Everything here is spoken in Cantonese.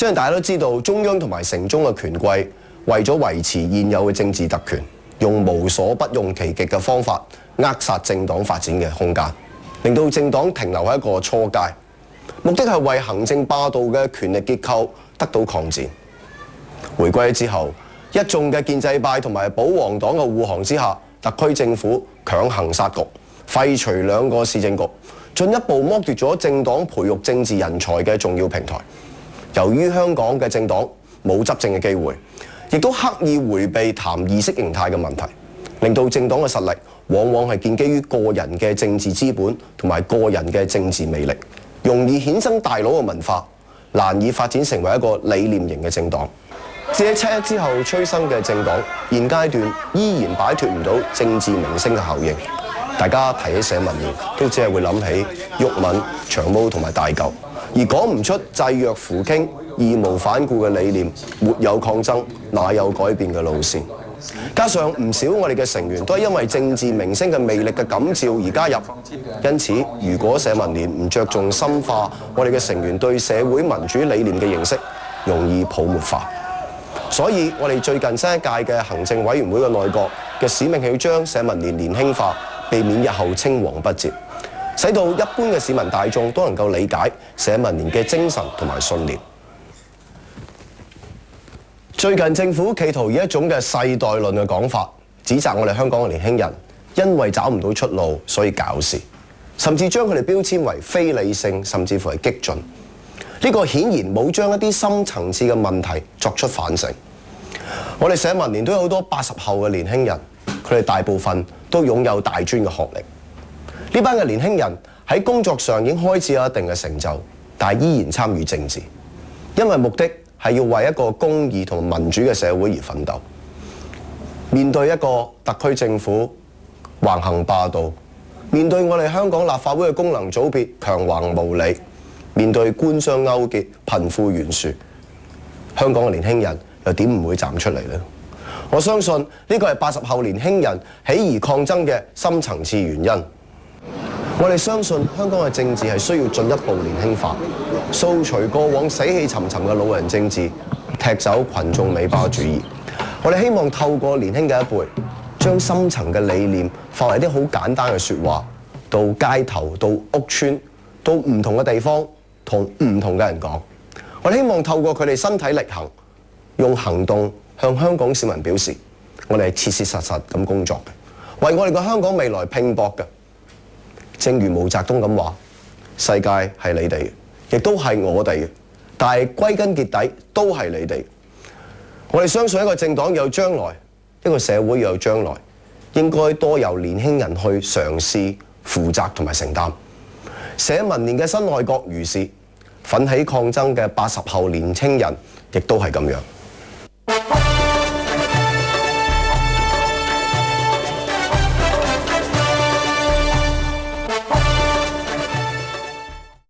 相信大家都知道，中央同埋城中嘅權貴為咗維持現有嘅政治特權，用無所不用其極嘅方法扼殺政黨發展嘅空間，令到政黨停留喺一個初階，目的係為行政霸道嘅權力結構得到擴展。回歸之後，一眾嘅建制派同埋保皇黨嘅護航之下，特區政府強行殺局，廢除2個市政局，進一步剝奪咗政黨培育政治人才嘅重要平台。由於香港嘅政黨冇執政嘅機會，亦都刻意迴避談意識形態嘅問題，令到政黨嘅實力往往係建基於個人嘅政治資本同埋個人嘅政治魅力，容易衍生大佬嘅文化，難以發展成為一個理念型嘅政黨。自喺7·1之後催生嘅政黨，現階段依然擺脫唔到政治明星嘅效應。大家提起社民連，都只係會諗起毓民、長毛同埋大舊，而講唔出濟弱扶傾、義無反顧嘅理念，沒有抗爭，哪有改變嘅路線？加上唔少我哋嘅成員都係因為政治明星嘅魅力嘅感召而加入，因此如果社民連唔着重深化我哋嘅成員對社會民主理念嘅認識，容易泡沫化。所以我哋最近新一屆嘅行政委員會嘅內閣嘅使命係要將社民連年輕化，避免日後青黃不接，使到一般嘅市民大眾都能夠理解社民連嘅精神同埋信念。最近政府企圖以一種嘅世代論嘅講法，指責我哋香港嘅年輕人因為找唔到出路，所以搞事，甚至將佢哋標籤為非理性，甚至乎係激進。呢個顯然冇將一啲深層次嘅問題作出反省。我哋社民連都有好多80後嘅年輕人，佢哋大部分都擁有大專嘅學歷。呢班嘅年輕人喺工作上已經開始有一定嘅成就，但係依然參與政治，因為目的係要為一個公義同民主嘅社會而奮鬥。面對一個特區政府橫行霸道，面對我哋香港立法會嘅功能組別強橫無理，面對官商勾結、貧富懸殊，香港嘅年輕人又點唔會站出嚟呢？我相信呢個係80後年輕人起而抗爭嘅深層次原因。我哋相信香港嘅政治係需要進一步年輕化，掃除過往死氣沉沉嘅老人政治，踢走群眾尾巴主義。我哋希望透過年輕嘅一輩，將深層嘅理念化為啲好簡單嘅説話，到街頭、到屋邨、到唔同嘅地方，同唔同嘅人講。我哋希望透過佢哋身體力行，用行動向香港市民表示，我哋係切切實實咁工作嘅，為我哋嘅香港未來拼搏嘅。正如毛澤東咁話：世界係你哋嘅，亦都係我哋嘅，但係歸根結底都係你哋。我哋相信一個政黨有將來，一個社會有將來，應該多由年輕人去嘗試、負責同埋承擔。社民連嘅新內閣如是，奮起抗爭嘅80後年青人亦都係咁樣。